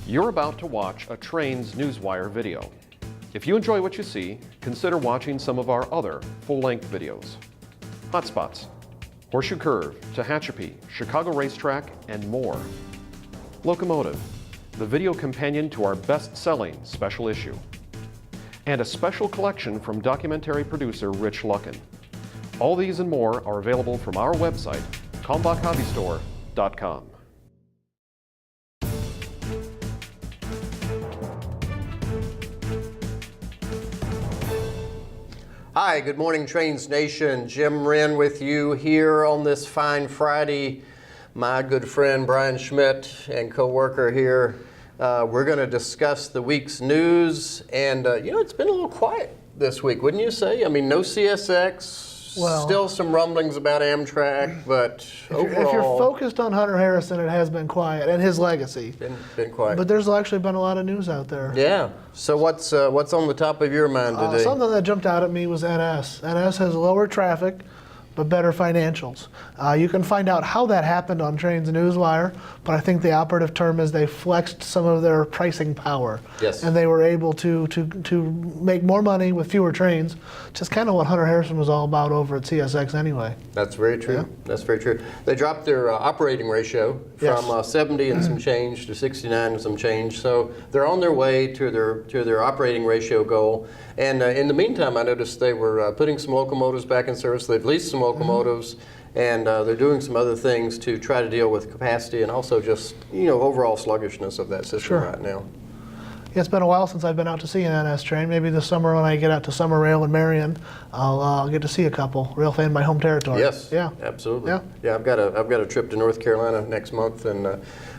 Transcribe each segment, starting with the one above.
You're about to watch a Trains Newswire video. If you enjoy what you see, consider watching some of our other full-length videos. Hotspots, Horseshoe Curve, Tehachapi, Chicago Racetrack, and more. Locomotive, the video companion to our best-selling special issue. And a special collection from documentary producer Rich Luckin. All these and more are available from our website, kalmbachhobbystore.com. Hi, good morning, Trains Nation. Jim Wrinn with you here on this fine Friday. My good friend Brian Schmidt and co-worker here. We're going to discuss the week's news, and it's been a little quiet this week, wouldn't you say? I mean, no CSX. Well, still some rumblings about Amtrak, but overall, if you're focused on Hunter Harrison, it has been quiet, and his legacy. Been quiet. But there's actually been a lot of news out there. Yeah. So what's on the top of your mind today? Something that jumped out at me was NS. NS has lower traffic, but better financials. You can find out how that happened on Trains Newswire, but I think the operative term is they flexed some of their pricing power. Yes. And they were able to make more money with fewer trains, which is kind of what Hunter Harrison was all about over at CSX anyway. That's very true. Yeah. That's very true. They dropped their operating ratio from Yes. 70 and some change to 69 and some change. So they're on their way to their operating ratio goal. And in the meantime, I noticed they were putting some locomotives back in service. They've leased some locomotives, and they're doing some other things to try to deal with capacity and also just overall sluggishness of that system right now. Yeah, it's been a while since I've been out to see an NS train. Maybe this summer when I get out to Summer Rail in Marion, I'll get to see a couple. Rail fan, my home territory. Yes. Yeah. Absolutely. Yeah. Yeah. I've got a trip to North Carolina next month, and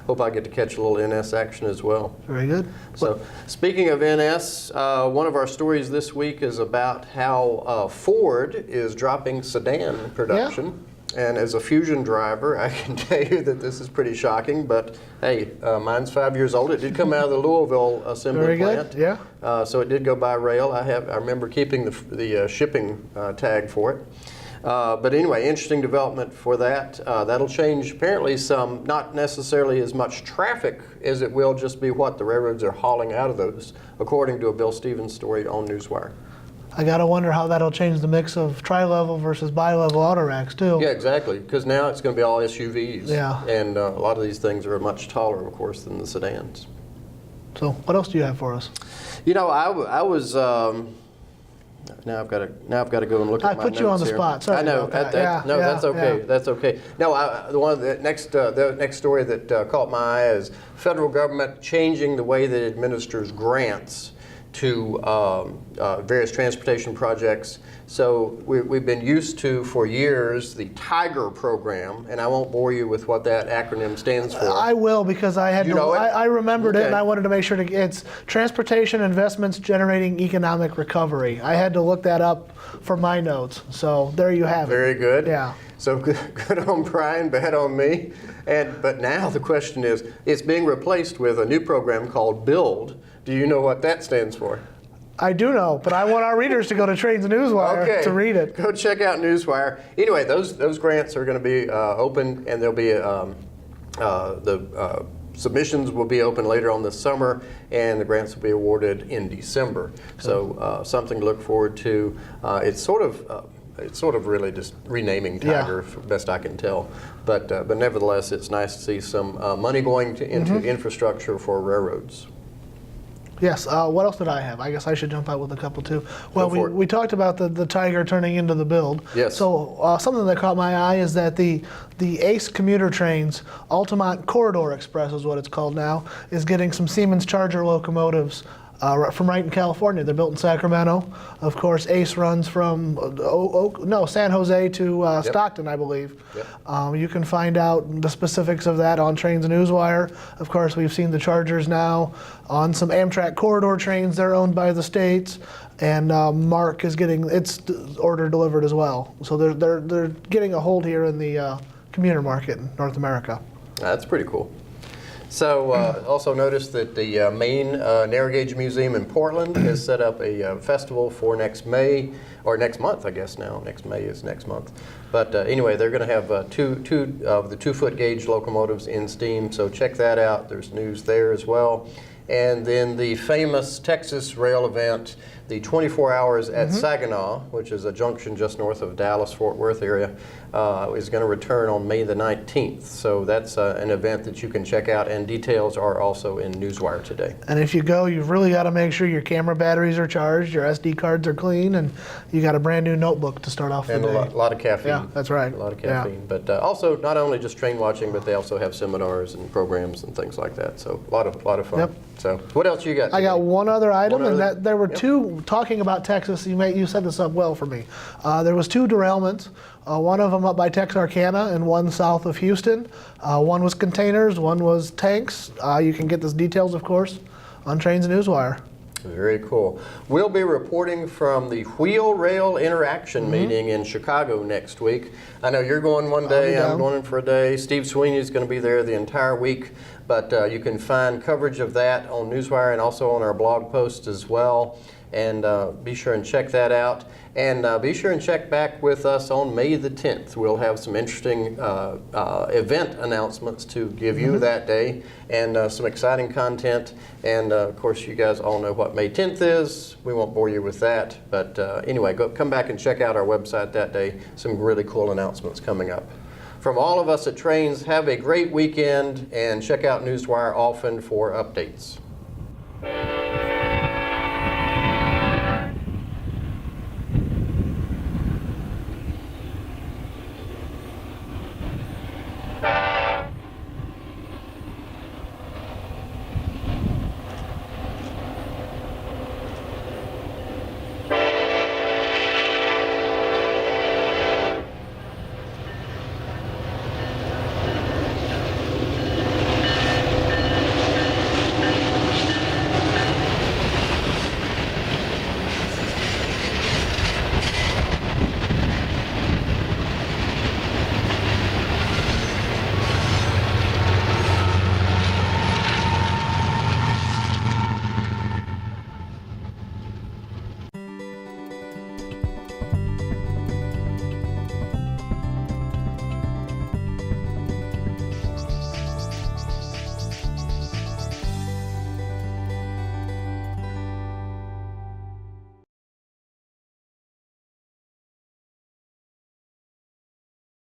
hope I get to catch a little NS action as well. Very good. So, speaking of NS, one of our stories this week is about how Ford is dropping sedan production. Yeah. And as a Fusion driver, I can tell you that this is pretty shocking, but hey, mine's 5 years old. It did come out of the Louisville assembly plant. Very good, yeah. So it did go by rail. I remember keeping the shipping tag for it. But anyway, interesting development for that. That'll change apparently some, not necessarily as much traffic as it will just be what the railroads are hauling out of those, according to a Bill Stevens story on Newswire. I gotta wonder how that'll change the mix of tri-level versus bi-level auto racks too. Yeah, exactly, because now it's going to be all SUVs. Yeah. And a lot of these things are much taller, of course, than the sedans. So what else do you have for us? I was... Now I've got to go and look at my notes here. I put you on the spot. Sorry I know. about that. That's okay. Yeah. That's okay. No, the next story that caught my eye is federal government changing the way that it administers grants to various transportation projects. So we've been used to, for years, the TIGER program, and I won't bore you with what that acronym stands for. I will, because I had I remembered it, Okay. and I wanted to make sure it's Transportation Investments Generating Economic Recovery. I had to look that up for my notes. So there you have it. Very good. Yeah. So good on Brian, bad on me. But now the question is, it's being replaced with a new program called BUILD. Do you know what that stands for? I do know, but I want our readers to go to Trains Newswire to read it. Go check out Newswire. Anyway, those grants are going to be open, and there'll be the submissions will be open later on this summer, and the grants will be awarded in December. So something to look forward to. It's sort of really just renaming TIGER, best I can tell. But nevertheless, it's nice to see some money going into infrastructure for railroads. Yes. What else did I have? I guess I should jump out with a couple too. Well, we talked about the TIGER turning into the BUILD. Yes. So something that caught my eye is that the ACE commuter trains, Altamont Corridor Express is what it's called now, is getting some Siemens Charger locomotives from right in California. They're built in Sacramento. Of course, ACE runs from San Jose to Stockton, I believe. Yep. You can find out the specifics of that on Trains Newswire. Of course, we've seen the Chargers now on some Amtrak corridor trains. They're owned by the states, and Mark is getting its order delivered as well. So they're getting a hold here in the commuter market in North America. That's pretty cool. So also noticed that the Maine Narrow Gauge Museum in Portland has set up a festival for next May, or next month, I guess now. Next May is next month. But anyway, they're going to have two of the 2-foot gauge locomotives in steam, so check that out. There's news there as well. And then the famous Texas rail event, the 24 Hours at Saginaw, which is a junction just north of Dallas, Fort Worth area, is going to return on May the 19th. So that's an event that you can check out, and details are also in Newswire today. And if you go, you've really got to make sure your camera batteries are charged, your SD cards are clean, and you got a brand new notebook to start off the And day. a lot of caffeine. Yeah, that's right. A lot of caffeine. But also, not only just train watching, but they also have seminars and programs and things like that. So a lot of fun. Yep. So what else you got? I got one other item, One and other- that there were two, talking about Texas, you set this up well for me. There was 2 derailments, one of them up by Texarkana and one south of Houston. One was containers, one was tanks. You can get those details, of course, on Trains Newswire. Very cool. We'll be reporting from the Wheel Rail Interaction meeting in Chicago next week. I know you're going one day, I'm going in for a day. Steve Sweeney is going to be there the entire week, but you can find coverage of that on Newswire and also on our blog post as well. And be sure and check that out. And be sure and check back with us on May the 10th. We'll have some interesting event announcements to give you that day, and some exciting content. And of course, you guys all know what May 10th is. We won't bore you with that. But anyway, come back and check out our website that day. Some really cool announcements coming up. From all of us at Trains, have a great weekend, and check out Newswire often for updates.